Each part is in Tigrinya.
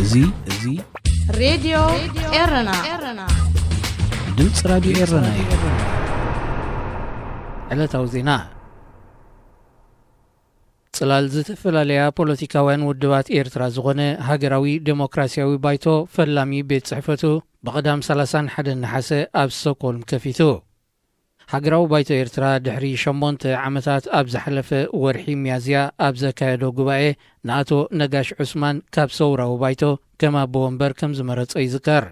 እዙይ راديو إيرنا ድምጽ ራዲዮ ኤረና እዩ። ዕለታዊ ዜና ጽላል ዝተፈላለዩ ፖለቲካውያን ውድባት ኤርትራ ዝኾነ ሃገራዊ ዴሞክራሲያዊ ባይቶ ፈላሚ ቤት ጽሕፈቱ በቀዳም 31 ነሐሰ ኣብ ስቶክሆልም ከፊቱ። ሃገራዊ ባይቶ ኤርትራ ድሕሪ 8 ዓመታት ኣብ ዝሓለፈ ወርሒ ሚያዝያ ኣብ ዘካየዶ ጉባኤ ንኣቶ ነጋሽ ዑስማን ካብ ሰውራዊ ባይቶ ከም ኣቦ ወንበር ከም ዝመረጸ ይዝከር።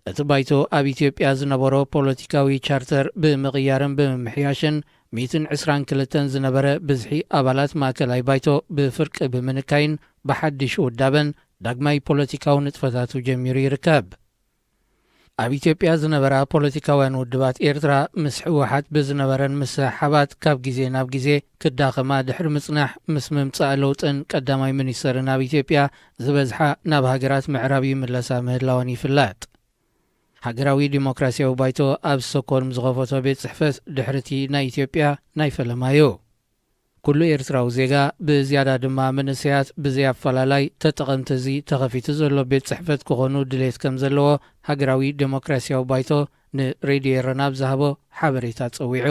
እቲ ባይቶ ኣብ ኢትዮጵያ ዝነበሮ ፖለቲካዊ ቻርተር ብምቕያርን ብምምሕያሽን 122 ዝነበረ ብዝሒ ኣባላት ማእከላይ ባይቶ ብፍርቂ ብምንካይን ብሓድሽ ውዳበን ዳግማይ ፖለቲካዊ ንጥፈታቱ ጀሚሩ ይርከብ። ኣብ ኢትዮጵያ ዝነበራ ፖለቲካውያን ውድባት ኤርትራ ምስ ሕወሓት ብዝነበረን ምሳሓባት ካብ ግዜ ናብ ግዜ ክዳኸማ ድሕሪ ምጽናሕ ምስ ምምጻእ ለውጥን ቀዳማይ ሚኒስተርን ኣብ ኢትዮጵያ ዝበዝሓ ናብ ሃገራት ምዕራብ ይምለሳ ምህላወን ይፍለጥ። ሃገራዊ ዲሞክራሲያዊ ባይቶ ኣብ ስቶክሆልም ዝኸፈቶ ቤት ጽሕፈት ድሕርቲ ናይ ኢትዮጵያ ናይ ፈለማዩ ኩሉ ኤርትራዊ ዜጋ ብዝያዳ ድማ መንእሰያት ብዘይ ኣፈላላይ ተጠቐምቲ እዚ ተኸፊቱ ዘሎ ቤት ጽሕፈት ክኾኑ ድሌት ከም ዘለዎ ሃገራዊ ዴሞክራሲያዊ ባይቶ ንሬድዮ ኤረና ብዝሃቦ ሓበሬታ ጸዊዑ።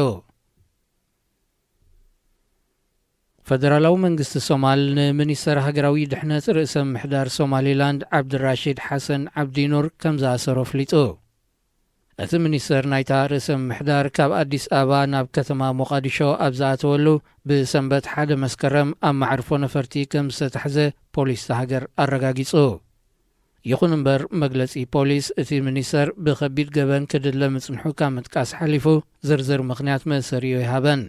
ፈደራላዊ መንግስቲ ሶማል ንሚኒስተር ሃገራዊ ድሕነት ርእሰ ምሕዳር ሶማሊላንድ ዓብድራሺድ ሓሰን ዓብዲኑር ከም ዝኣሰሮ ኣፍሊጡ። እቲ ሚኒስተር ናይታ ርእሰ ምሕዳር ካብ ኣዲስ ኣበባ ናብ ከተማ ሞቃዲሾ ኣብ ዝኣተወሉ ብሰንበት 1 መስከረም ኣብ ማዕርፎ ነፈርቲ ከም ዝተታሕዘ ፖሊስ ሃገር ኣረጋጊጹ። ይኹን እምበር መግለጺ ፖሊስ እቲ ሚኒስተር ብከቢድ ገበን ክድለ ምጽንሑ ካብ ምጥቃስ ሓሊፉ ዝርዝር ምኽንያት መእሰሪኡ ይሃበን።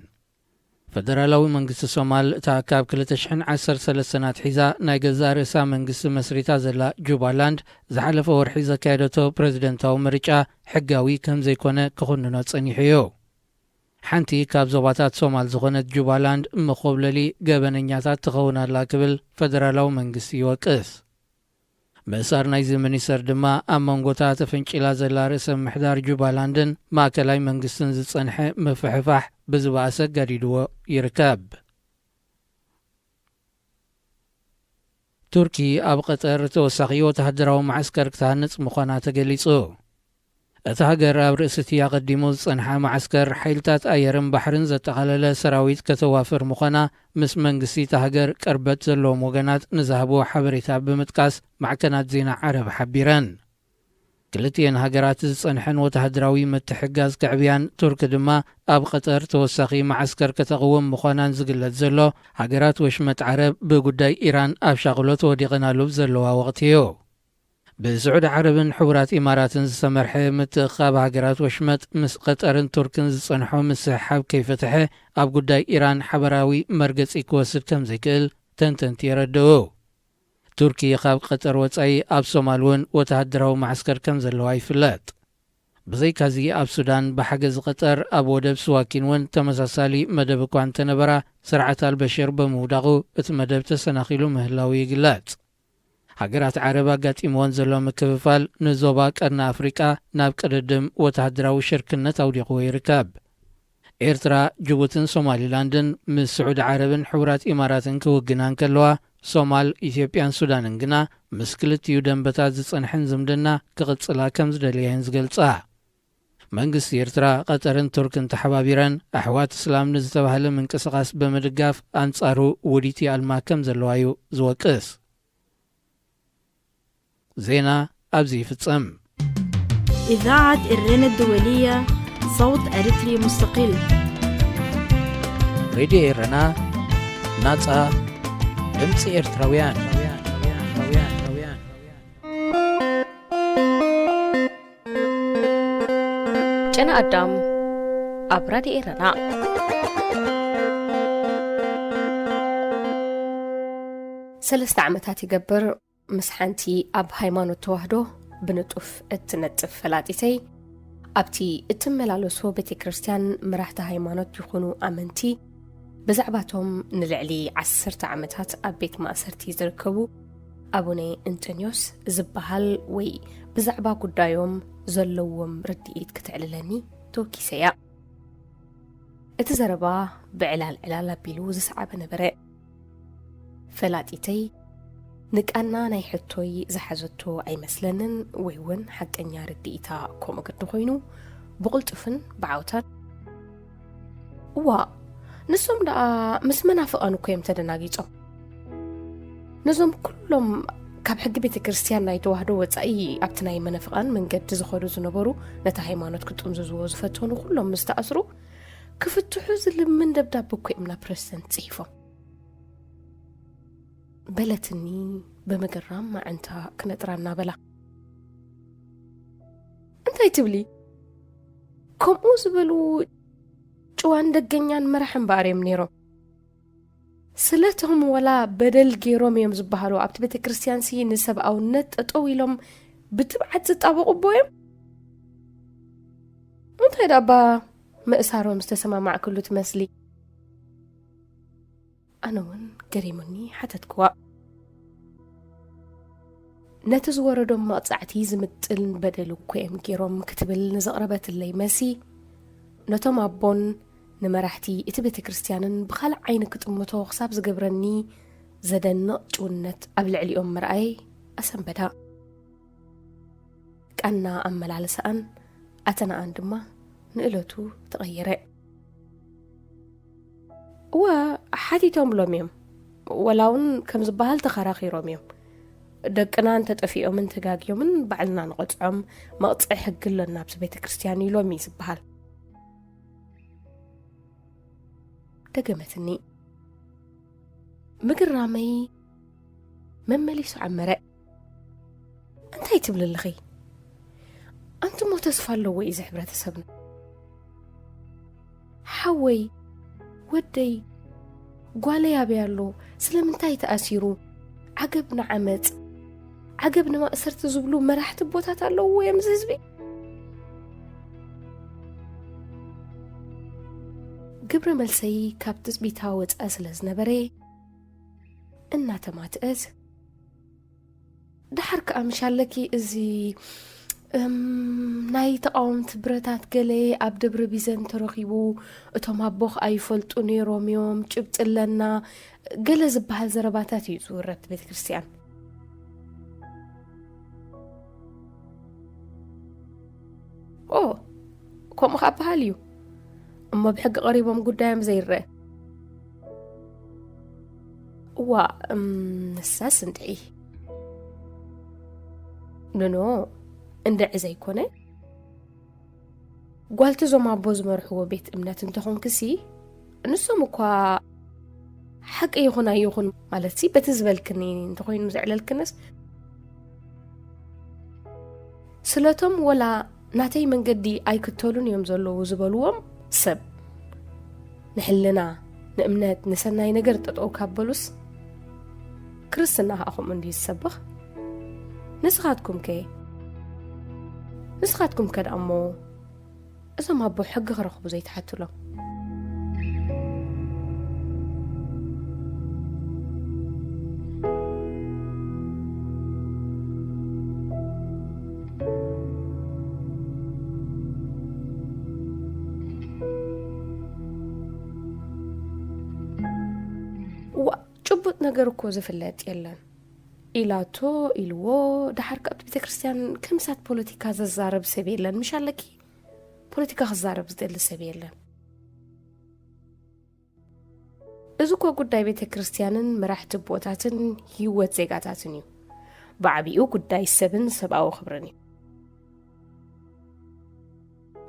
ፈደራላዊ መንግስቲ ሶማል እታ ካብ 2013 ኣትሒዛ ናይ ገዛ ርእሳ መንግስቲ መስሪታ ዘላ ጁባላንድ ዝሓለፈ ወርሒ ዘካየደቶ ፕሬዚደንታዊ ምርጫ ሕጋዊ ከም ዘይኮነ ክኹንኖ ጸኒሑ እዩ። ሓንቲ ካብ ዞባታት ሶማል ዝኾነት ጁባላንድ መኾብለሊ ገበነኛታት ትኸውናላ ክብል ፈደራላዊ መንግስቲ ይወቅስ። ምእሳር ናይዚ ሚኒስተር ድማ ኣብ መንጎታ ተፈንጭላ ዘላ ርእሰ ምሕዳር ጁባላንድን ማእከላይ መንግስትን ዝጸንሐ ምፍሕፋሕ ብዝባእሰ ገዲድዎ ይርከብ። ቱርኪ ኣብ ቀጠር ተወሳኺ ወተሃደራዊ ማዕስከር ክትሃንጽ ምዃና ተገሊጹ። እቲ ሃገር ኣብ ርእስቲ ኣቐዲሙ ዝጸንሐ ማዕስከር ሓይልታት ኣየርን ባሕርን ዘጠቓለለ ሰራዊት ከተዋፍር ምዃና ምስ መንግስቲ እቲ ሃገር ቅርበት ዘለዎም ወገናት ንዝሃብዎ ሓበሬታ ብምጥቃስ ማዕከናት ዜና ዓረብ ሓቢረን። ክልቲአን ሃገራት ዝጸንሐን ወተሃደራዊ ምትሕጋዝ ክዕብያን ቱርክ ድማ ኣብ ቀጠር ተወሳኺ ማዕስከር ከተቕውም ምዃናን ዝግለጽ ዘሎ ሃገራት ወሽመጥ ዓረብ ብጉዳይ ኢራን ኣብ ሻቕሎ ተወዲቐናሉ ዘለዋ ወቕቲ እዩ። ብስዑድ ዓረብን ሕቡራት ኢማራትን ዝተመርሐ ምትእኻብ ሃገራት ወሽመጥ ምስ ቀጠርን ቱርክን ዝጸንሖ ምስሕሓብ ከይፈትሐ ኣብ ጉዳይ ኢራን ሓበራዊ መርገጺ ክወስድ ከም ዘይክእል ተንተንቲ የረድኡ። ቱርኪ ካብ ቀጠር ወጻኢ ኣብ ሶማል እውን ወተሃደራዊ ማዕስከር ከም ዘለዋ ይፍለጥ። ብዘይካዚ ኣብ ሱዳን ብሓገዝ ቀጠር ኣብ ወደብ ስዋኪን እውን ተመሳሳሊ መደብ እኳ እንተነበራ ስርዓት አልበሽር ብምውዳቑ እቲ መደብ ተሰናኺሉ ምህላዊ ይግለጽ። ሃገራት ዓረብ ኣጋጢምዎን ዘሎ ምክፍፋል ንዞባ ቀርኒ ኣፍሪቃ ናብ ቅድድም ወተሃደራዊ ሽርክነት ኣውዲቕዎ ይርከብ። ኤርትራ፣ ጅቡትን ሶማሊላንድን ምስ ስዑድ ዓረብን ሕቡራት ኢማራትን ክውግናን ከለዋ ሶማል፣ ኢትዮጵያን ሱዳንን ግና ምስ ክልቲኡ ደንበታት ዝጸንሐን ዝምድና ክቕጽላ ከም ዝደልየን ዝገልጻ። መንግስቲ ኤርትራ ቀጠርን ቱርክን ተሓባቢረን ኣሕዋት እስላም ንዝተባህለ ምንቅስቓስ ብምድጋፍ ኣንጻሩ ውዲት ኣልማ ከም ዘለዋ እዩ ዝወቅስ። ዜና ኣብዚ ይፍጸም። إذاعة إيرنا الدولية صوت أريتري مستقل. ሬድዮ ኤረና ናጻ ድምፂ ኤርትራውያን። ጨና ኣዳም ኣብ ራድዮ ኤረና ሰለስተ ዓመታት ይገብር ምስ ሓንቲ ኣብ ሃይማኖት ተዋህዶ ብንጡፍ እትነጥፍ ፈላጢተይ ኣብቲ እትመላለሶ ቤተ ክርስቲያን መራሕቲ ሃይማኖት ይኹኑ ኣመንቲ ብዛዕባቶም ንልዕሊ 10 ዓመታት ኣብ ቤት ማእሰርቲ ዝርከቡ ኣቡነ እንጦንዮስ ዝበሃል ወይ ብዛዕባ ጉዳዮም ዘለዎም ርድኢት ክትዕልለኒ ተወኪሰያ። እቲ ዘረባ ብዕላል ኣቢሉ ዝሰዓበ ነበረ። ፈላጢተይ نكأنا نايحتوي زحزتو أي مسلنن ويون حق أن يارد إيتا كوم قد نخوينو بقلتفن بعوتات نسوم دا مسمنا فقانو كيم تدناقيتو نزوم كلهم كاب حق بيت كريستيان نايتو واحدو وطأي أبتناي منافقان من قد زخورو زنبورو نتا هايمانوت كنتم زوزو زفتونو كلهم مستأسرو كفتحو زل من دبدابو كيمنا برسنت صيفو بلتني بمقرام ما انتا كنترانا بلا انتا يتبلي كم اوزبلو جوان دقنيان مرحن باريم نيرو سلتهم ولا بدل جيروم يمزبهالو ابت بيت كريستيان سي نسب او نت اطويلهم بتبعت تطابقوا بويم انتا دابا مأسارو مستسمع مع كله تمثلي أنا ون قريمني حتى تكوا نتزور دم مقطعتي زمتل بدلو كويم كيروم كتبل نزقربت اللي مسي نتوم عبون نمرحتي اتبت كريستيانن بخلع عينك تأمتو خصاب زقبرني زدن جونت قبل علي مرأي أسم بدا كأننا أمل على سأن أتنا عندما نقلتو تغيره وحدي توم لوميم ولون كم زبال تخراخي روميم دقنا انت تطفيو من تغاغيو من بعلنا نقطعم مقطع حق لنا بسبيت كريستياني لومي زبال دقمتني مقرامي ممليس عمره انت يتبل الخي انتم متصفالو وإذا حبرات سبنا حوي ودي قالي يا بيالو سلمنتاي تأسيرو عقبنا عمت عقبنا ما أسرت زبلو مرحت بوتات اللو ويمززبي قبر ملسي كابتس بيتاوت أسلز نبري إنا تماتئز دحرك أمشالكي إزي ناي تقاومت براتات قلي أب دبر بيزن ترخيبو اتوم هبوخ أي فلتو نيروم يوم جبت لنا قل زبها زرباتات يزورت بيت كريستيان كوم خابها ليو أما بحق قريبهم قدام زي الرأي نساس ندعي نو اندعي زي كونه قالت زوما بوز مرحو بيت امنات انتخون كسي نسو مكوا حق يخون مالتي بتزبل كنين انتخوين مزعل الكنس سلاتهم ولا ناتي من قدي اي كتولون يوم زلو وزبلوهم سب نحلنا نأمنات نسناي نقرت أو كابلوس كرسنا أخو من دي السبخ نسخاتكم كي نسخاتكم كان أمو إذا ما أبو حق غرق بزيت حتى له وجبت نجركو زفلات يلان إلاتو إلو دحر كأبت بيت كريستيان كم سات بوليتيكا زارب سبيلن مش علىكي بوليتيكا زارب زدل سبيلن إذا قداي بيت كريستيانن مرحت بوتاتن هيوت زيغاتاتنيو بعبيو قداي سبن سبعو خبرني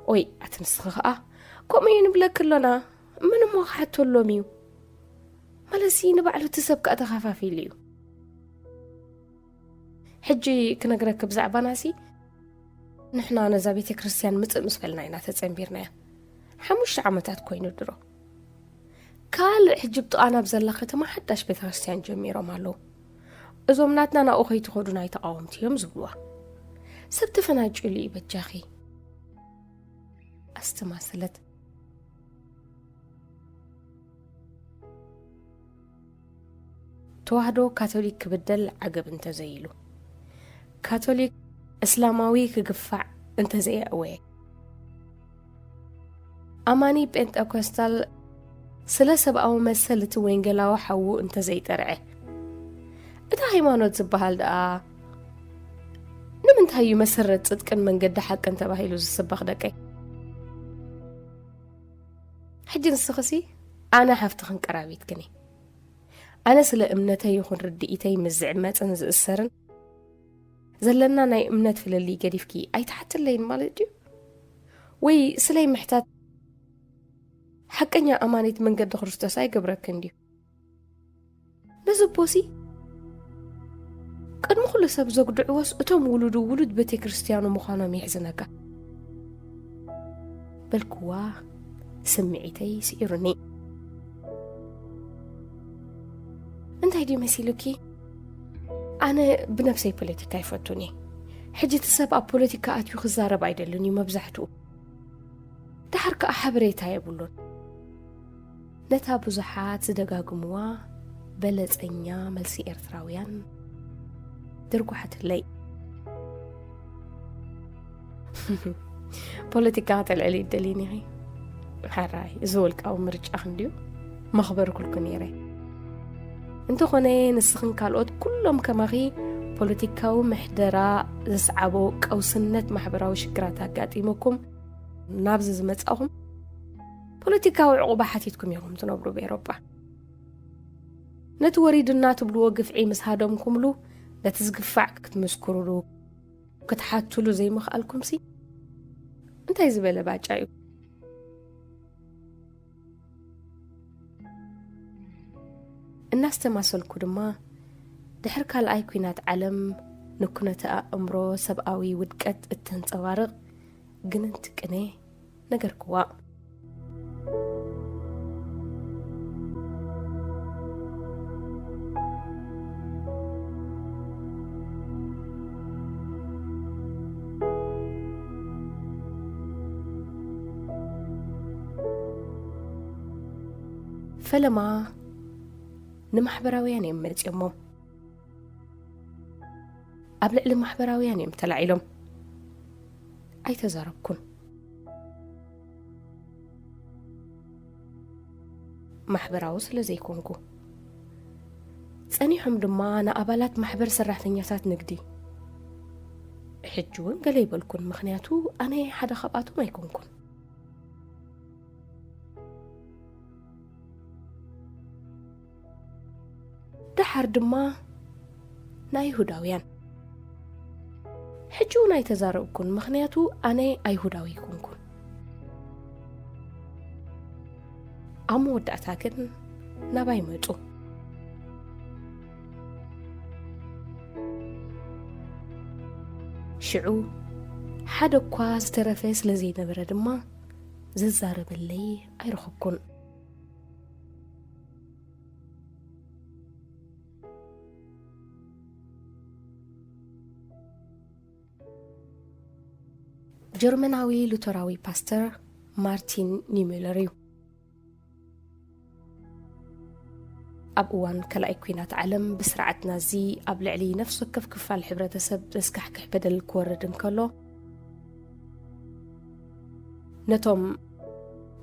وي أتنسخها كومين بلا كلنا من موحدتو اللوميو مالسين بعلو تسبك أتخافافي ليو حجي كنقرك بزعبا ناسي نحنا نزابيتي كريستيان مسفلنا إنا تتسنبيرنا حموش عمتات كوينو درو كال حجبت أنا بزلخت ما حداش بيت كريستيان جميرو مالو إذا مناتنا أنا أخي تخدونا يتقاومتي يمزبوا سبت فناجو لي بجاخي أستماسلت توحدو كاثوليك بدل عقب انت زيلو كاثوليك إسلاماوي كقفع انت زي أوي أماني بنتكوستال سلسة أو مسألة وينجلا وحو انت زي ترعه إذا هيمانوت زبهال دا نمنت هاي مسرت صدقن من قد حق انت باهيلو زسبخ دقي حجي نسخسي أنا حفتخن قرابيت كني أنا سلا إمنتي يخون ردئيتي مزعمات أنز السرن زلنا ناي إمنت في اللي قريفكي أي تحت اللين مالديو وي سلاي محتاج حقنيا أمانيت من قد خرجت ساي قبرك كنديو نزبوسي قد مخلص سبزوك دعواس أتم ولد بيتي كريستيانو مخانا ميحزنك بالكوا سمعيتي سيرني انت هيدي مسيلوكي أنا بنفسي بوليتيكا يفتوني حجة السبب بوليتيكا أتيو خزارة بايدلوني مبزحتو دحرك أحبريتها يبولون نتا بزحات زدقاقموا بلز أنيا ملسي إرثراويان درقو حتى اللي بوليتيكا تلعلي الدليني هاي حراي زولك أو مرج أخنديو مخبر كل كنيري انتو خوني نسخن كالوت كلهم كماغي بوليتيكاو محدرا زسعبو أو سنة محبراو شكراتها قاتيموكم نابز زمتاهم بوليتيكاو عقوبة حتيتكم يوم تنبرو بأوروبا نتوريدنا تبلو وقف عيمس هادوم كملو لا تزقفع كتمسكرولو كتحاتولو زي مخالكم سي انت يزبالة باجايو الناس تماسلكو دما دحر كالآي كوينات عالم نكونة أمرو سبقاوي ودقت التنصوارق قننتك أني نقركوا فلما نمحبراويان يمرت يمو أبلع لمحبراويان يمتلع لهم أي تزاربكن محبراو سلزيكونكو تسانيهم دما أنا أبالات محبر سرحتنياتات نقدي حجون قال يبلكن مخنياتو أنا حدا خباتو ما يكونكن دحر دما ناي هداويان حجون أي تزاربكن مخنياتو أنا أي هداوي كونكن أمو ودعتاكن ناباي مجو شعو حدا كواز ترفيس لزي نبرا دما ززارب اللي أي رخبكن جرمناوي لوتراوي باستر مارتين نيميلريو أبوان كلا كوينات علم بسرعتنا زي أبلع لي نفسه كف كفال حبرة سب رسكحكح بدل الكوردن كله نتم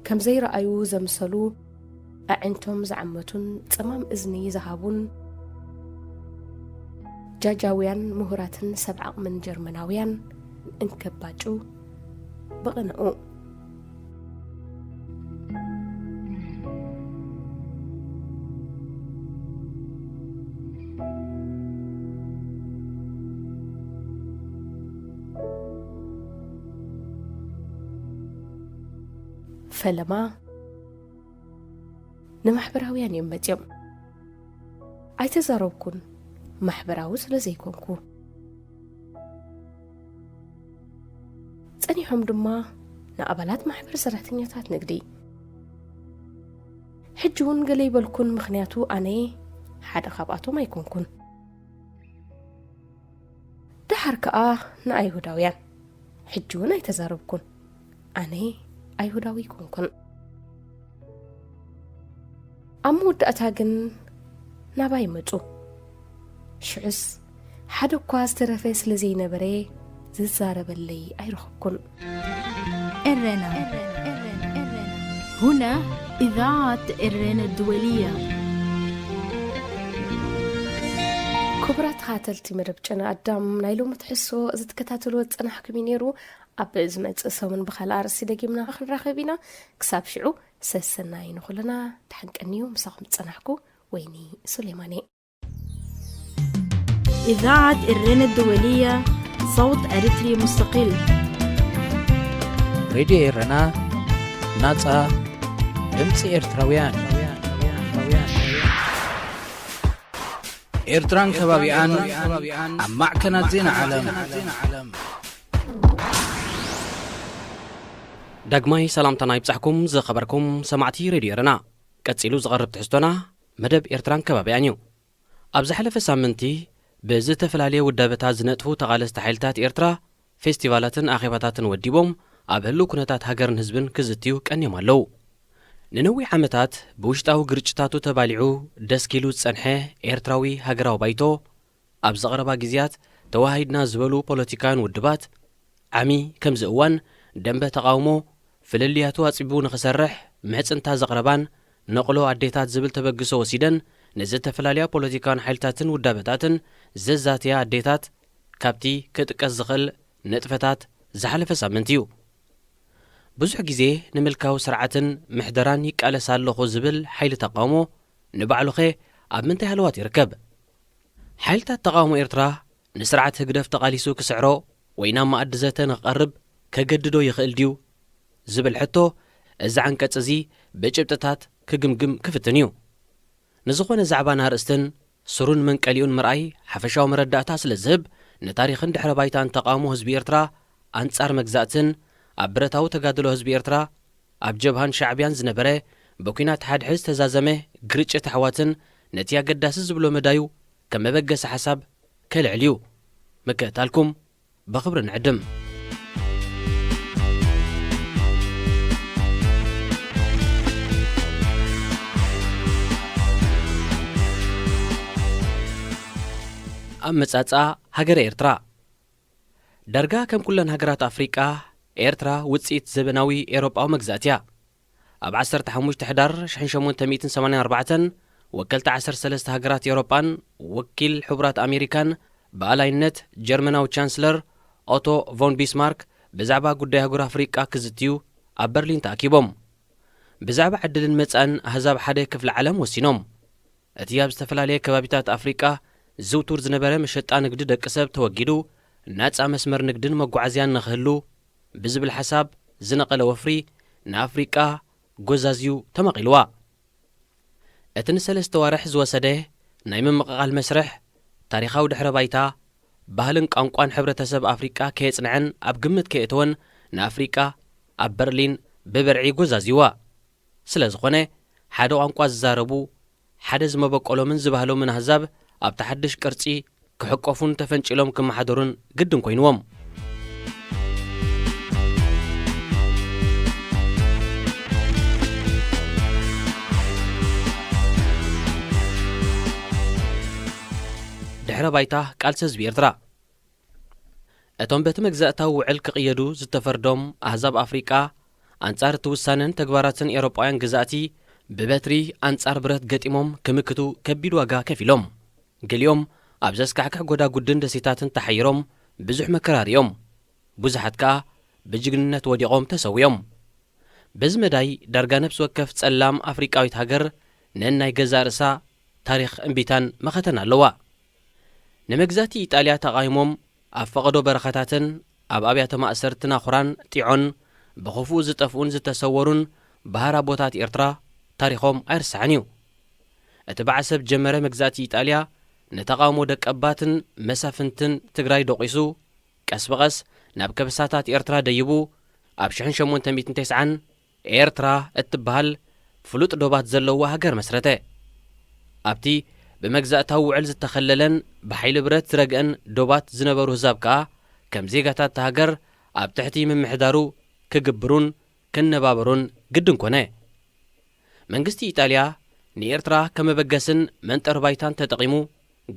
كم زي رأيو زمسلو أعنتم زعمتون تمام إذني ذهبون جاجاويان مهرات سبعة من جرمناويان انكباجو بغنقو فلما نمحبراويان يمتيم أي تزاروبكن محبراو سلزيكونكو تانيهم دما نقبلات محبر سرحتنياتات نقدي حجون قلي بالكن مخنياتو أني حدا خباتو ما يكونكن دحر كأه نأي هداويان حجون أي تزاروبكن أني أي هداوي كونكن أمود أتاقن ناباي مجو شعس حدا كواز ترفيس لزي نبري ززارب اللي أي رخبكن إرنا هنا إذاعة إرنا الدولية كبرات خاتلتي مربجنا أدام نايلو متحسو إذا تكتاتلو تنحكمي نيرو أبز متصو من بخال أرسي دقيمنا آخر راخبينا كساب شعو سسناين خلنا تحنك أنيو مساقم تنحكو ويني سليماني. إذاعة إرن الدولية صوت أريتري مستقل. راديو إيرنا ناتا دمتي إيرتراويان إيرتران كبابيان أما كانت زين عالم داغماي سلامتنا يبصحكم زخبركم سمعتي راديو إيرنا كتصيلو زغرب تحستونا مدب إيرتران كبابيانيو أبز حلف سامنتي بزتفلاليه ودابታት ዝነጥፉ ተቃለስቲ ሓይልታት ኤርትራ ፌስቲቫላትን ኣኼባታትን ወዲቦም ኣብ ህልው ኩነታት ሃገርን ህዝብን ክዝትዩ ቀንዮም ኣለዉ ንነዊሕ ዓመታት ብውሽጣዊ ግርጭታቱ ተባሊዑ ደስኪሉ ዝጸንሐ ኤርትራዊ ሃገራዊ ባይቶ ኣብ ዘቕረባ ግዜያት ተዋሂድና ዝበሉ ፖለቲካን ውድባት ዓሚ ከምዚ እዋን ደንበ ተቃውሞ ፍልልያቱ ኣጽቢቡ ንኽሰርሕ ምሕጽንታ ዘቕረባን ነቕሎ ኣዴታት ዝብል ተበግሶ ወሲደን ንዝተፈላለያ ፖለቲካን ሓይልታትን ውዳበታትን ዘዛትያ ኣዴታት ካብቲ ክጥቀስ ዝኽእል ነጥፈታት ዝሓለፈ ሳምንት እዩ ብዙሕ ግዜ ንምልካው ስርዓትን ምሕደራን ይቃለስ ኣለኹ ዝብል ሓይሊ ተቃውሞ ንባዕሉኸ ኣብ ምንታይ ሃለዋት ይርከብ ሓይልታት ተቃውሞ ኤርትራ ንስርዓት ህግደፍ ተቃሊሱ ክስዕሮ ወይ ናብ ማኣዲ ዘተ ንኽቐርብ ከገድዶ ይኽእል ድዩ ዝብል ሕቶ እዚ ዓንቀጽ እዚ ብጭብጥታት ክግምግም ክፍትን እዩ ንዝኾነ ዛዕባን ኣርእስትን ስሩን መንቀሊኡን ምርኣይ ሓፈሻዊ መረዳእታ ስለ ዝህብ ንታሪኽን ድሕረ ባይታን ተቃውሞ ህዝቢ ኤርትራ ኣንጻር መግዛእትን ኣብ ብረታዊ ተጋድሎ ህዝቢ ኤርትራ ኣብ ጀብሃን ሻዕብያን ዝነበረ በኩናት ሓድሕዝ ተዛዘመ ግርጭት ኣሕዋትን ነቲ ኣገዳሲ ዝብሎ መዳዩ ከም መበገሲ ሓሳብ ከልዕል እዩ ምክእታልኩም ብኽብሪ ንዕድም ኣብ መጻጻ ሃገረ ኤርትራ ዳርጋ ከም ኩለን ሃገራት ኣፍሪቃ ኤርትራ ውፅኢት ዘበናዊ ኤሮጳዊ መግዛእት እያ ኣብ 15 ሕዳር 1884 ወከልቲ 13 ሃገራት ኤሮጳን ወኪል ሕቡራት ኣሜሪካን በኣላይነት ጀርመናዊ ቻንስለር ኦቶ ቮን ቢስማርክ ብዛዕባ ጉዳይ ሃገር ኣፍሪቃ ክዝትዩ ኣብ በርሊን ተኣኪቦም ብዛዕባ ዕድልን መጻን ኣህዛብ ሓደ ክፍሊ ዓለም ወሲኖም እቲ ኣብ ዝተፈላለየ ከባቢታት ኣፍሪቃ ዝውቱር ዝነበረ መሸጣ ንግዲ ደቂ ሰብ ተወጊዱ ናጻ መስመር ንግድን መጓዓዝያን ንኽህሉ ብዝብል ሓሳብ ዝነቐለ ወፍሪ ንኣፍሪቃ ጐዛዝዩ ተመቒልዋ እቲ ንሰለስተ ዋርሕ ዝወሰደ ናይ ምምቕቓል መስርሕ ታሪኻዊ ድሕረ ባይታ ባህልን ቋንቋን ሕብረተሰብ ኣፍሪቃ ከየጽንዐን ኣብ ግምት ከየእተወን ንኣፍሪቃ ኣብ በርሊን ብበርዒ ጐዛዝይዋ ስለ ዝኾነ ሓደ ቋንቋ ዝዛረቡ ሓደ ዝመበቆሎምን ዝበህሎምን ኣህዛብ ኣብ ተሓድሽ ቅርጺ ክሕቆፉን ተፈንጭሎም ክመሓደሩን ግድን ኮይንዎም ድሕረ ባይታ ቃልሲ ህዝቢ ኤርትራ እቶም በቲ መግዛእታዊ ውዕል ክቕየዱ ዝተፈርዶም ኣህዛብ ኣፍሪቃ ኣንጻር እቲ ውሳነን ተግባራትን ኤሮጳውያን ግዛእቲ ብበትሪ ኣንጻር ብረት ገጢሞም ክምክቱ ከቢድ ዋጋ ከፊሎም ገሊኦም ኣብ ዘስካሕክሕ ጐዳጉድን ደሴታትን ተሓይሮም ብዙሕ መከራሪኦም ብዙሓት ከዓ ብጅግንነት ወዲቖም ተሰዊዮም በዚ መዳይ ዳርጋ ነብሲ ወከፍ ጸላም ኣፍሪቃዊት ሃገር ነናይ ገዛ ርእሳ ታሪኽ እምቢታን መኸተን ኣለዋ ንመግዛእቲ ኢጣልያ ተቓይሞም ኣብ ፈቐዶ በረኸታትን ኣብ ኣብያተ ማእሰርትን ኣኹራን ጢዖን ብኽፉእ ዝጠፍኡን ዝተሰወሩን ባህራ ቦታት ኤርትራ ታሪኾም ኣይርሳዕን እዩ እቲ በዓሰብ ጀመረ መግዛእቲ ኢጣልያ ነተቃውሞ ደቀባትን መሳፍንትን ትግራይ ደቂሱ ቀስ በቐስ ናብ ከበሳታት ኤርትራ ደይቡ ኣብ 1890 ኤርትራ እትበሃል ፍሉጥ ዶባት ዘለዋ ሃገር መስረተ ኣብቲ ብመግዛእታዊ ውዕል ዝተኸለለን ብሓይሊ ብረት ዝረግአን ዶባት ዝነበሩ ህዛብ ከዓ ከም ዜጋታት ሃገር ኣብ ትሕቲ ምምሕዳሩ ክግብሩን ክነባበሩን ግድን ኮነ መንግስቲ ኢጣልያ ንኤርትራ ከመበገስን መንጠር ባይታን ተጠቂሙ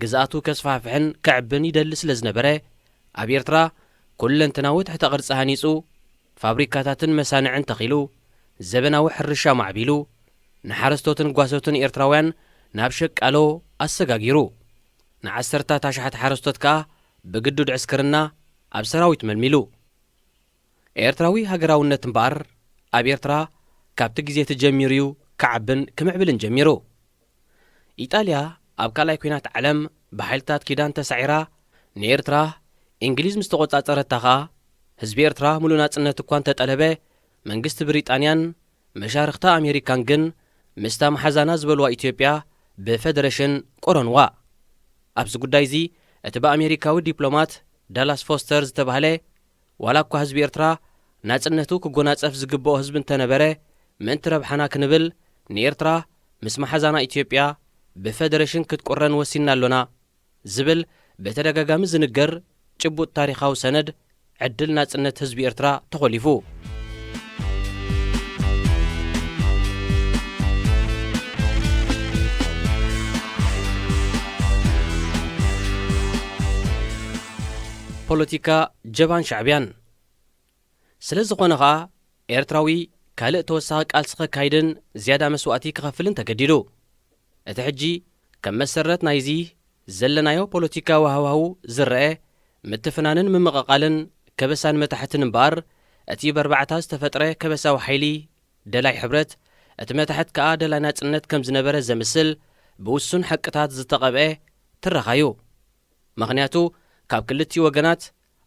ግዛኣቱ ከስፋሕፍሕን ክዕብን ይደሊ ስለ ዝነበረ ኣብ ኤርትራ ኩለንተናዊ ትሕተ ቅርፂ ሃኒፁ ፋብሪካታትን መሳንዕን ተኺሉ ዘበናዊ ሕርሻ ማዕቢሉ ንሓረስቶትን ጓሶትን ኤርትራውያን ናብ ሸቃሎ ኣሰጋጊሩ ንዓሰርታት ኣሽሓት ሓረስቶት ከዓ ብግዱድ ዕስክርና ኣብ ሰራዊት መልሚሉ ኤርትራዊ ሃገራውነት እምበኣር ኣብ ኤርትራ ካብቲ ግዜ ተጀሚሩ እዩ ክዓብን ክምዕብልን ጀሚሩ ኢጣልያ ኣብ ካልኣይ ኩናት ዓለም ብሓይልታት ኪዳን ተሳዒራ ንኤርትራ እንግሊዝ ምስ ተቆጻጸረታ ከዓ ህዝቢ ኤርትራ ሙሉእ ናጽነት እኳ እንተጠለበ መንግስቲ ብሪጣንያን መሻርክታ ኣሜሪካን ግን ምስታ መሓዛና ዝበልዋ ኢትዮጵያ ብፌደሬሽን ቆረንዋ ኣብዚ ጉዳይ እዚ እቲ ብኣሜሪካዊ ዲፕሎማት ዳላስ ፎስተር ዝተባህለ ዋላ እኳ ህዝቢ ኤርትራ ናጽነቱ ክጎናጸፍ ዝግብኦ ህዝቢ እንተነበረ ምእንቲ ረብሓና ክንብል ንኤርትራ ምስ መሓዛና ኢትዮጵያ ብፌደሬሽን ክትቆረን ወሲና ኣሎና ዝብል በተደጋጋሚ ዝንገር ጭቡጥ ታሪኻዊ ሰነድ ዕድል ናጽነት ህዝቢ ኤርትራ ተኸሊፉ ፖለቲካ ጀባን ሻዕብያን ስለ ዝኾነ ኸዓ ኤርትራዊ ካልእ ተወሳኺ ቃልሲ ኸካይድን ዝያዳ መስዋእቲ ክኸፍልን ተገዲዱ እቲ ሕጂ ከም መሰረት ናይዚ ዘለናዮ ፖለቲካዊ ሃዋህው ዝርአ ምትፍናንን ምምቕቓልን ከበሳን መታሕትን እምበኣር እቲ በርባዕታ ዝተፈጥረ ከበሳዊ ሓይሊ ደላይ ሕብረት እቲ መታሕት ከዓ ደላይ ናጽነት ከም ዝነበረ ዘምስል ብውሱን ሓቅታት ዝተቐብአ ትረኻዩ ምኽንያቱ ካብ ክልቲኡ ወገናት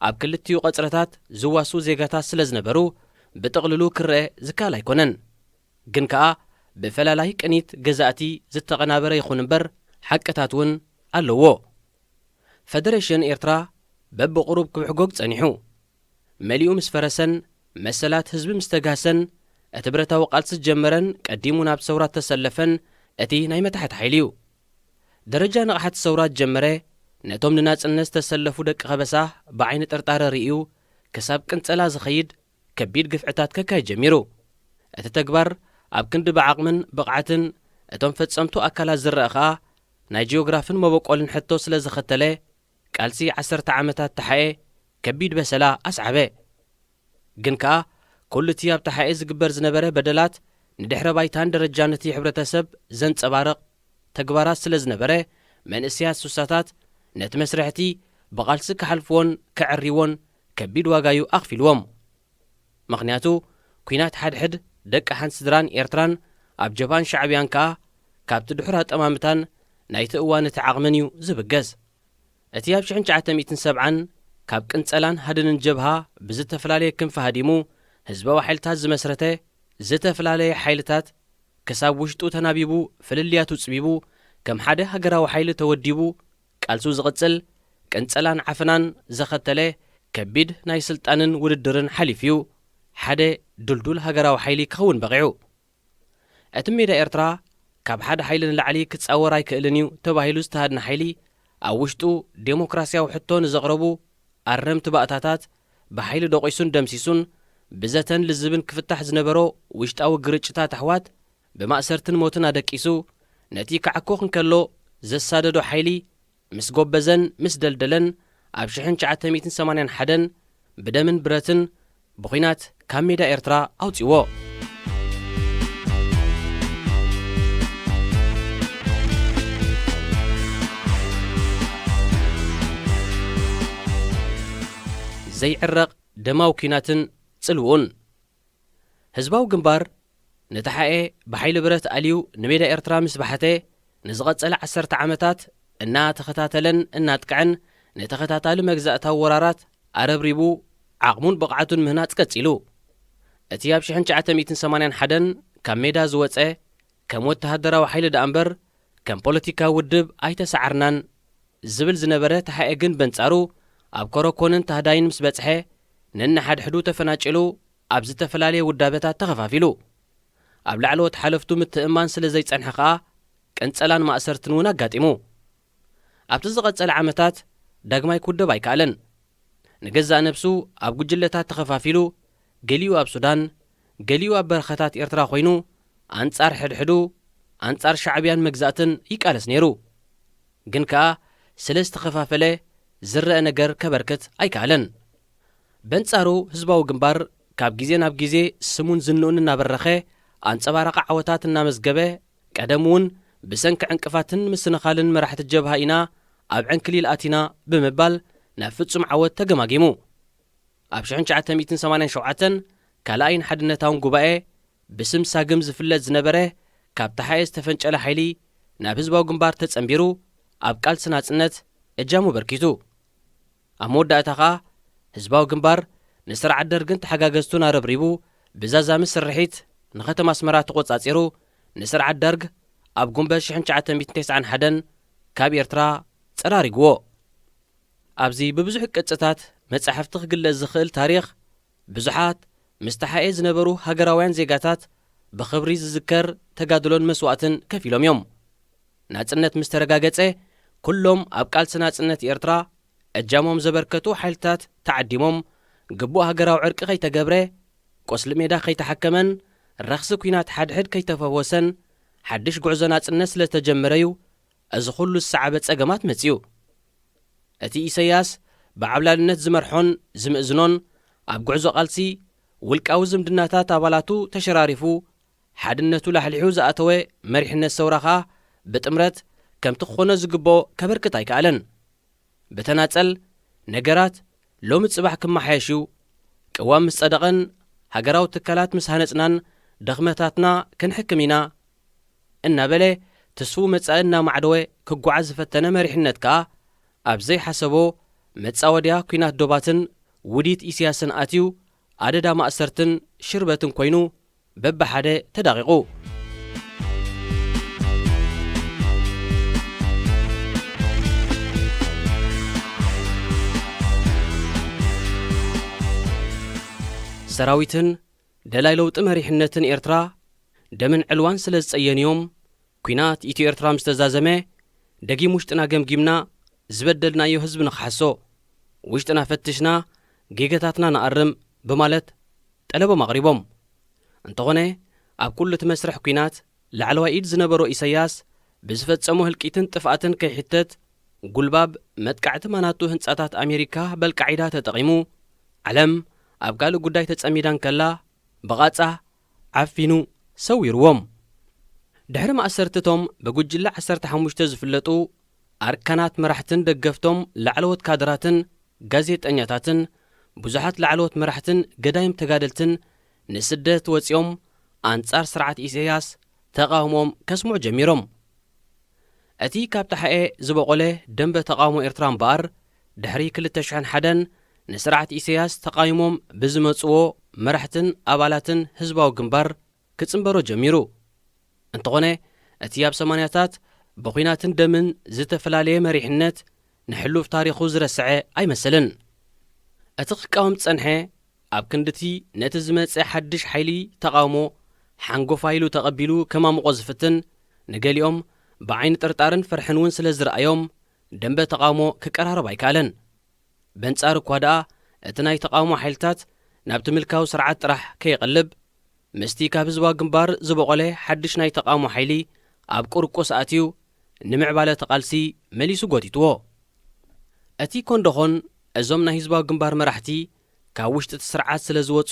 ኣብ ክልቲኡ ቐጽረታት ዝዋሱ ዜጋታት ስለ ዝነበሩ ብጥቕልሉ ክርአ ዝካል ኣይኮነን ግን ከዓ ብፈላላይ ቅኒት ገዛእቲ ዝተቐናበረ ይኹን እምበር ሓቅታት እውን ኣለዎ ፌደሬሽን ኤርትራ በብቕሩብ ክብሕጎግ ጸኒሑ መሊኡ ምስ ፈረሰን መሰላት ህዝቢ ምስ ተጋሰን እቲ ብረታዊ ቃልሲ ጀመረን ቀዲሙ ናብ ሰውራት ተሰለፈን እቲ ናይ መታሕቲ ሓይሊ እዩ ደረጃ ንቕሓት ሰውራት ጀመረ ነቶም ንናጽነት ዝተሰለፉ ደቂ ኸበሳ ብዓይኒ ጥርጣረ ርእዩ ክሳብ ቅንጸላ ዝኸይድ ከቢድ ግፍዕታት ከካይድ ጀሚሩ እቲ ተግባር ኣብ ክንዲ ብዓቕምን ብቕዓትን እቶም ፈጸምቱ ኣካላት ዝርአ ኸዓ ናይ ጂኦግራፍን መበቆልን ሕቶ ስለ ዝኸተለ ቃልሲ 10 ዓመታት ተሓየ ከቢድ በሰላ ኣስዓበ ግን ከዓ ኩሉ እቲ ኣብ ተሓየ ዝግበር ዝነበረ በደላት ንድሕረ ባይታን ደረጃ ነቲ ሕብረተሰብ ዘንጸባርቕ ተግባራት ስለ ዝነበረ መንእስያት ሱሳታት ነቲ መስርሕቲ ብቓልሲ ክሓልፍዎን ክዕሪዎን ከቢድ ዋጋዩ ኣኽፊልዎም ምኽንያቱ ኩናት ሓድሕድ ደቂ ሓንቲ ስድራን ኤርትራን ኣብ ጀባን ሻዕብያን ከዓ ካብቲ ድሑር ኣጠማምታን ናይቲ እዋን እቲ ዓቕምን እዩ ዝብገዝ እቲ ኣብ 1970 ካብ ቅንጸላን ሃድንን ጀብሃ ብዝተፈላለየ ክንፊ ሃዲሙ ህዝባዊ ሓይልታት ዝመስረተ ዝተፈላለየ ሓይልታት ክሳብ ውሽጡ ተናቢቡ ፍልልያቱ ጽቢቡ ከም ሓደ ሃገራዊ ሓይሊ ተወዲቡ ቃልሱ ዝቕጽል ቅንጸላን ዓፍናን ዘኸተለ ከቢድ ናይ ስልጣንን ውድድርን ሓሊፍ እዩ ሓደ ድልዱል ሃገራዊ ሓይሊ ክኸውን በቒዑ እቲ ሜዳ ኤርትራ ካብ ሓደ ሓይሊ ንላዕሊ ክጻወር ኣይክእልን እዩ ተባሂሉ ዝተሃድና ሓይሊ ኣብ ውሽጡ ዴሞክራስያዊ ሕቶ ንዘቕረቡ ኣረምቲ ባእታታት ብሓይሊ ደቒሱን ደምሲሱን ብዘተን ልዝብን ክፍታሕ ዝነበሮ ውሽጣዊ ግርጭታት ኣሕዋት ብማእሰርትን ሞትን ኣደቂሱ ነቲ ክዓኮኽ እንከሎ ዘሳደዶ ሓይሊ ምስ ጐበዘን ምስ ደልደለን ኣብ 1981 ብደምን ብረትን ብኹናት ካብ ሜዳ ኤርትራ ኣውፂዎ ዘይዕረቕ ደማዊ ኩናትን ጽልውኡን ህዝባዊ ግንባር ነተሓኤ ብሓይሊ ብረት ኣልዩ ንሜዳ ኤርትራ ምስ ባሕተ ንዝቐጸለ 10 ዓመታት እናተኸታተለን እናጥቅዐን ነተኸታታሊ መግዛእታዊ ወራራት ኣረብሪቡ ዓቕሙን ብቕዓቱን ምህናጽ ቀጺሉ እቲ ኣብ 1981 ካብ ሜዳ ዝወፀ ከም ወተሃደራዊ ሓይሊ ዳ እምበር ከም ፖለቲካዊ ውድብ ኣይተሰዓርናን ዝብል ዝነበረ ተሓኤ ግን በንጻሩ ኣብ ኮረኮንን ተህዳይን ምስ በጽሐ ነንሓድሕዱ ተፈናጭሉ ኣብ ዝተፈላለየ ውዳበታት ተኸፋፊሉ ኣብ ላዕለዎት ሓለፍቱ ምትእማን ስለ ዘይጸንሐ ኸዓ ቅንጸላን ማእሰርትን እውን ኣጋጢሙ ኣብቲ ዝቐጸለ ዓመታት ዳግማይ ክውደብ ኣይከኣለን ንገዛእ ነብሱ ኣብ ጉጅለታት ተኸፋፊሉ ገሊኡ ኣብ ሱዳን ገሊኡ ኣብ በረኸታት ኤርትራ ኾይኑ ኣንጻር ሕድሕዱ ኣንጻር ሻዕብያን መግዛእትን ይቃለስ ነይሩ ግን ከዓ ስለ ዝተኸፋፈለ ዝርአ ነገር ከበርክት ኣይከኣለን በንጻሩ ህዝባዊ ግንባር ካብ ግዜ ናብ ግዜ ስሙን ዝንኡን እናበረኸ ኣንጸባረቐ ዓወታት እናመዝገበ ቀደም እውን ብሰንኪ ዕንቅፋትን ምስንኻልን መራሕቲ ጀብሃ ኢና ኣብ ዕንክሊል ኣቲና ብምባል ናብ ፍጹም ዓወት ተገማጊሙ ኣብ 1987 ካልኣይን ሓድነታውን ጉባኤ ብስም ሳግም ዝፍለጥ ዝነበረ ካብ ተሓየ ዝተፈንጨለ ሓይሊ ናብ ህዝባዊ ግንባር ተጸንቢሩ ኣብ ቃልሲ ናጽነት እጃሙ በርኪቱ ኣብ መወዳእታ ኸኣ ህዝባዊ ግንባር ንስርዓት ደርግን ተሓጋገዝቱን ኣረብሪቡ ብዛዛሚ ስርሒት ንኸተማ ኣስመራ ተቖጻጺሩ ንስርዓት ደርግ ኣብ ጉንበት 1991 ካብ ኤርትራ ጸራሪግዎ ኣብዚ ብብዙሕ ቅጽታት መጻሕፍቲ ክግለጽ ዝኽእል ታሪኽ ብዙሓት ምስ ተሓየ ዝነበሩ ሃገራውያን ዜጋታት ብኽብሪ ዝዝከር ተጋድሎን መስዋዕትን ከፍ ኢሎም እዮም ናጽነት ምስ ተረጋገጸ ኩሎም ኣብ ቃልሲ ናጽነት ኤርትራ እጃሞም ዘበርከቱ ሓይልታት ተዓዲሞም ግቡእ ሃገራዊ ዕርቂ ከይተገብረ ቆስሊ ሜዳ ከይተሓከመን ረኽሲ ኩናት ሓድሕድ ከይተፈወሰን ሓድሽ ጉዕዞ ናጽነት ስለ ዝተጀመረዩ እዚ ኹሉ ዝሰዓበ ጸገማት መጺኡ እቲ ኢሳያስ ብዓብላልነት ዝመርሖን ዝምእዝኖን ኣብ ጉዕዞ ቓልሲ ውልቃዊ ዝምድናታት ኣባላቱ ተሸራሪፉ ሓድነቱ ላሕሊሑ ዝኣተወ መሪሕነት ሰውራ ኸኣ ብጥምረት ከምቲ ክኾነ ዝግብኦ ከበርክት ኣይከኣለን ብተናጸል ነገራት ሎሚ ጽባሕ ክመሓየሽዩ ቅዋም ምስ ጸደቐን ሃገራዊ ትካላት ምስ ሃነጽናን ደኽመታትና ክንሕክም ኢና እናበለ ተስፉ መጻኢ እናማዕደወ ክጓዓዝ ዝፈተነ መሪሕነት ከኣ ኣብ ዘይሓሰቦ መጻወድያ ኩናት ዶባትን ውዲት ኢሳያስን ኣትዩ ኣደዳ ማእሰርትን ሽርበትን ኮይኑ በብሓደ ተዳቂቑ ሰራዊትን ደላይ ለውጢ መሪሕነትን ኤርትራ ደምን ዕልዋን ስለ ዝጸየንዮም ኩናት ኢትዮ ኤርትራ ምስ ተዛዘመ ደጊም ውሽጥና ገምጊምና ዝበደልናዮ ህዝቢ ንኽሓሶ ውሽጥና ፈትሽና ጌገታትና ንኣርም ብማለት ጠለቦም ኣቕሪቦም እንተኾነ ኣብ ኩሉ እቲ መስርሕ ኩናት ላዕለዋይ ኢድ ዝነበሮ ኢሳያስ ብዝፈጸሞ ህልቂትን ጥፍኣትን ከይሕተት ጉልባብ መጥቃዕቲ ማናቱ ህንጻታት ኣሜሪካ በልቃዒዳ ተጠቒሙ ዓለም ኣብ ካልእ ጉዳይ ተጸሚዳን ከላ ብቓጻ ዓፊኑ ሰዊርዎም ድሕሪ ማእሰርትቶም ብጉጅለ 15 ዝፍለጡ ኣርካናት መራሕትን ደገፍቶም ላዕለዎት ካድራትን ጋዜጠኛታትን ብዙሓት ላዕለዎት መራሕትን ገዳይም ተጋደልትን ንስደት ወፂኦም ኣንጻር ስርዓት ኢሳያስ ተቃውሞም ከስምዑ ጀሚሮም እቲ ካብ ተሓየ ዝበቖለ ደንበ ተቃውሞ ኤርትራ እምበኣር ድሕሪ 2001 ንስርዓት ኢሳያስ ተቃይሞም ብዝመጽዎ መራሕትን ኣባላትን ህዝባዊ ግንባር ክጽንበሮ ጀሚሩ እንተኾነ እቲ ኣብ 80ታት ብኹናትን ደምን ዝተፈላለየ መሪሕነት ንሕሉፍ ታሪኹ ዝረስዐ ኣይመሰልን እቲ ክቃወም ጸንሐ ኣብ ክንድቲ ነቲ ዝመጽእ ሓድሽ ሓይሊ ተቃውሞ ሓንጎፋ ኢሉ ተቐቢሉ ከማምቆ ዝፍትን ንገሊኦም ብዓይኒ ጥርጣርን ፍርሕን እውን ስለ ዝረኣዮም ደንበ ተቃውሞ ክቀራረብ ኣይከኣለን በንጻር እኳ ደኣ እቲ ናይ ተቃውሞ ሓይልታት ናብቲ ምልካዊ ስርዓት ጥራሕ ከይቐልብ ምስቲ ካብ ህዝባዊ ግንባር ዝበቖለ ሓድሽ ናይ ተቃውሞ ሓይሊ ኣብ ቁርቆስ ኣትዩ ንምዕባለ ተቓልሲ መሊሱ ጐቲትዎ እቲ ኮንደኾን እዞም ናይ ህዝባዊ ግንባር መራሕቲ ካብ ውሽጢ እቲ ስርዓት ስለ ዝወፁ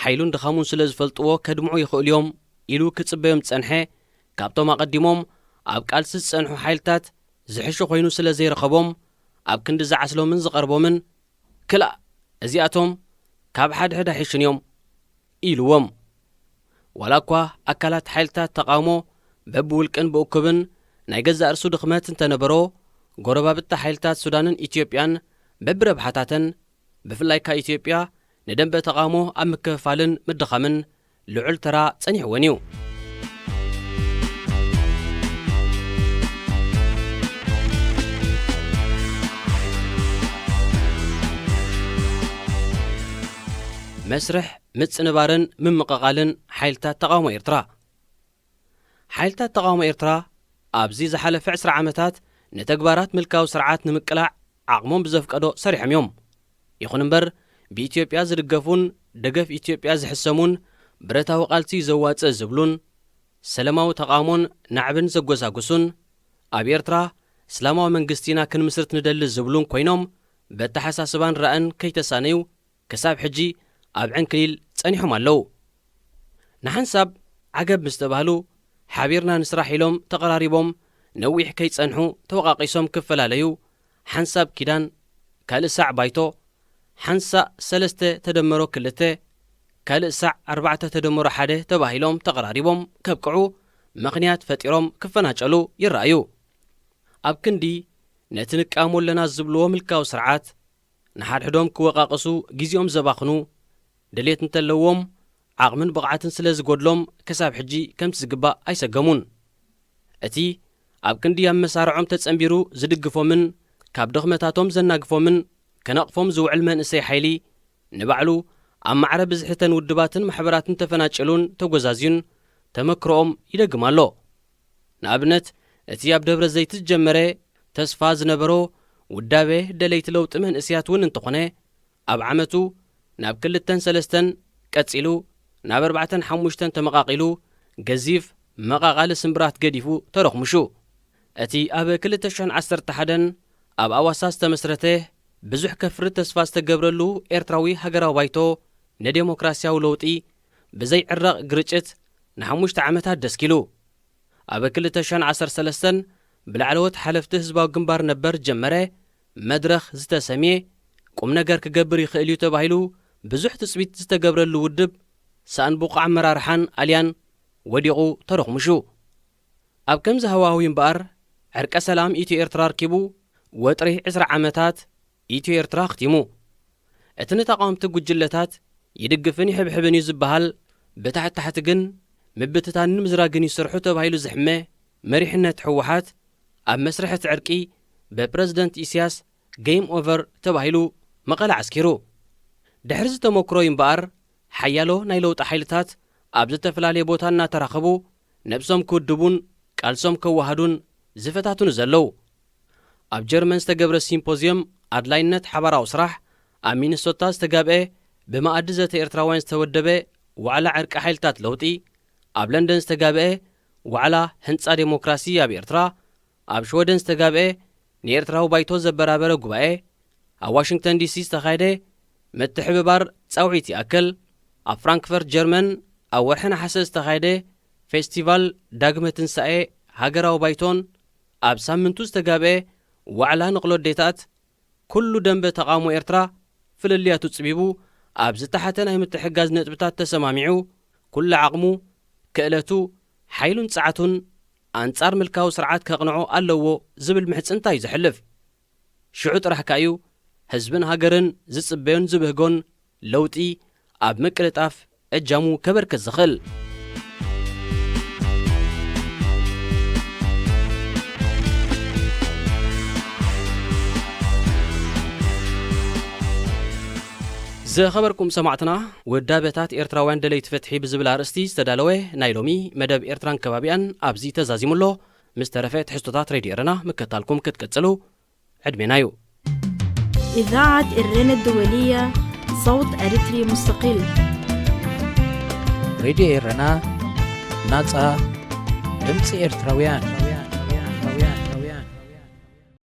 ሓይሉን ድኻሙን ስለ ዝፈልጥዎ ከድምዑ ይኽእሉ እዮም ኢሉ ክጽበዮም ጸንሐ ካብቶም ኣቐዲሞም ኣብ ቃልሲ ዝጸንሑ ሓይልታት ዝሕሾ ኮይኑ ስለ ዘይረኸቦም ኣብ ክንዲ ዝዓስሎምን ዝቐርቦምን ክላእ እዚኣቶም ካብ ሓድሕድ ኣይሕሽን እዮም ኢልዎም ዋላ እኳ ኣካላት ሓይልታት ተቃውሞ በብውልቅን ብእኩብን ናይ ገዛእ ርእሱ ድኽመት እንተነበሮ ጎረባብቲ ሓይልታት ሱዳንን ኢትዮጵያን በብረብሓታተን ብፍላይ ካ ኢትዮጵያ ንደንበ ተቃውሞ ኣብ ምክፍፋልን ምድኻምን ልዑል ተራ ጸኒሕወን እዩ መስርሕ ምጽንባርን ምምቕቓልን ሓይልታት ተቃውሞ ኤርትራ ሓይልታት ተቃውሞ ኤርትራ ኣብዚ ዝሓለፈ 20 ዓመታት ንተግባራት ምልካዊ ስርዓት ንምቅላዕ ዓቕሞም ብዘፍቀዶ ሰሪሖም እዮም ይኹን እምበር ብኢትዮጵያ ዝድገፉን ደገፍ ኢትዮጵያ ዝሕሰሙን ብረታዊ ቃልሲ ዘዋጽእ ዝብሉን ሰላማዊ ተቃውሞን ናዕብን ዘጐሳጕሱን ኣብ ኤርትራ እስላማዊ መንግስቲና ክንምስርት ንደሊ ዝብሉን ኮይኖም በተሓሳስባን ራእን ከይተሳነዩ ክሳብ ሕጂ ኣብ ዕንክሊል ጸኒሖም ኣለዉ ንሓንሳብ ዓገብ ምስ ተባህሉ ሓቢርና ንስራሕ ኢሎም ተቐራሪቦም ነዊሕ ከይጸንሑ ተወቃቒሶም ክፈላለዩ ሓንሳብ ኪዳን ካልእ ሳዕ ባይቶ ሓንሳእ 3 ተደመሮ 2 ካልእ ሳዕ 4 ተደመሮ 1 ተባሂሎም ተቐራሪቦም ከብቅዑ ምኽንያት ፈጢሮም ክፈናጨሉ ይረኣዩ። ኣብ ክንዲ ነቲ ንቃሞ ኣለና ዝብልዎ ምልካዊ ስርዓት ንሓድሕዶም ክወቃቕሱ ጊዜኦም ዘባኽኑ ድሌት እንተለዎም ዓቕምን ብቕዓትን ስለ ዝጐድሎም ክሳብ ሕጂ ከምቲ ዝግባእ ኣይሰገሙን። እቲ ኣብ ክንዲ ኣብ መሳርዖም ተጸንቢሩ ዝድግፎምን ካብ ድኽመታቶም ዘናግፎምን ከነቕፎም ዝውዕል መንእሰይ ሓይሊ ንባዕሉ ኣብ ማዕረ ብዝሕተን ውድባትን ማሕበራትን ተፈናጨሉን ተጐዛዝዩን ተመክሮኦም ይደግም ኣሎ። ንኣብነት እቲ ኣብ ደብረ ዘይት ዝጀመረ ተስፋ ዝነበሮ ውዳቤ ደለይቲ ለውጢ መንእስያት እውን እንተኾነ ኣብ ዓመቱ ናብ 2-3 ቀጺሉ ናብ 4-5 ተመቓቒሉ ገዚፍ መቓቓሊ ስምብራት ገዲፉ ተረኽምሹ። እቲ ኣብ 2011 ኣብ ኣዋሳ ዝተመስረተ ብዙሕ ከፍሪ ተስፋ ዝተገብረሉ ኤርትራዊ ሃገራዊ ባይቶ ንዴሞክራስያዊ ለውጢ ብዘይዕረቕ ግርጭት ን5 ዓመታት ደስኪሉ ኣብ 2013 ብላዕለዎት ሓለፍቲ ህዝባዊ ግንባር ነበር ጀመረ መድረኽ ዝተሰምየ ቁም ነገር ክገብር ይኽእል እዩ ተባሂሉ ብዙሕ ትጽቢት ዝተገብረሉ ውድብ ሳንቡቕ ኣመራርሓን ኣልያን ወዲቑ ተረኽምሹ። ኣብ ከምዚ ሃዋህዊ እምበኣር ዕርቀ ሰላም ኢትዮ ኤርትራ ርኪቡ ወጥሪ 20 ዓመታት ኢትዮ ኤርትራ ኽቲሙ። እቲ ንተቃወምቲ ጉጅለታት ይድግፍን ይሕብሕብን እዩ ዝበሃል ብታሕቲ ታሕቲ ግን ምብትታንን ምዝራግን ይስርሑ ተባሂሉ ዝሕመ መሪሕነት ሕወሓት ኣብ መስርሕ እቲ ዕርቂ ብፕረዚደንት ኢሳያስ ጌም ኦቨር ተባሂሉ መቐለ ዓስኪሩ። ድሕሪ ዝተመክሮ እምበኣር ሓያሎ ናይ ለውጢ ሓይልታት ኣብ ዝተፈላለየ ቦታ እናተራኸቡ ነብሶም ክውድቡን ቃልሶም ከዋሃዱን ዝፈታቱን ዘለዉ። ኣብ ጀርመን ዝተገብረ ሲምፖዚየም ኣድላይነት ሓባራዊ ስራሕ ኣብ ሚኒሶታ ዝተጋብአ ብማኣዲ ዘተ ኤርትራውያን ዝተወደበ ዋዕላ ዕርቂ ሓይልታት ለውጢ ኣብ ለንደን ዝተጋብአ ዋዕላ ህንፃ ዴሞክራሲ ኣብ ኤርትራ ኣብ ሽወደን ዝተጋብአ ንኤርትራዊ ባይቶ ዘበራበረ ጉባኤ ኣብ ዋሽንግተን ዲሲ ዝተኻየደ ምትሕብባር ጻውዒት ይኣክል ኣብ ፍራንክፈርት ጀርመን ኣብ ወርሒ ነሓሰ ዝተኻየደ ፌስቲቫል ዳግመ ትንሳኤ ሃገራዊ ባይቶን ኣብ ሳምንቱ ዝተጋብአ ዋዕላ ንቕሎ ዴታት ኩሉ ደንበ ተቃውሞ ኤርትራ ፍልልያቱ ጽቢቡ ኣብ ዝተሓተ ናይ ምትሕጋዝ ነጥብታት ተሰማሚዑ ኩሉ ዓቕሙ ክእለቱ ሓይሉን ጸዓቱን ኣንጻር ምልካዊ ስርዓት ከቕንዖ ኣለዎ ዝብል ምሕጽንታ እዩ ዘሕልፍ። ሽዑ ጥራሕካ እዩ ህዝብን ሃገርን ዝጽበዮን ዝብህጎን ለውጢ ኣብ ምቅልጣፍ እጃሙ ከበርከት ዝኽእል። ዝኸበርኩም ሰማዕትና ውዳቤታት ኤርትራውያን ደለይቲ ፍትሒ ብዝብል ኣርእስቲ ዝተዳለወ ናይ ሎሚ መደብ ኤርትራን ከባቢያን ኣብዚ ተዛዚሙሎ ምስ ተረፈ ትሕዝቶታት ሬድዮ ኤረና ምክታልኩም ክትቀጽሉ ዕድሜና እዩ። إذاعة الرنا الدولية صوت أريتري مستقل. ሬድዮ ኤረና ናጻ ድምፂ ኤርትራውያን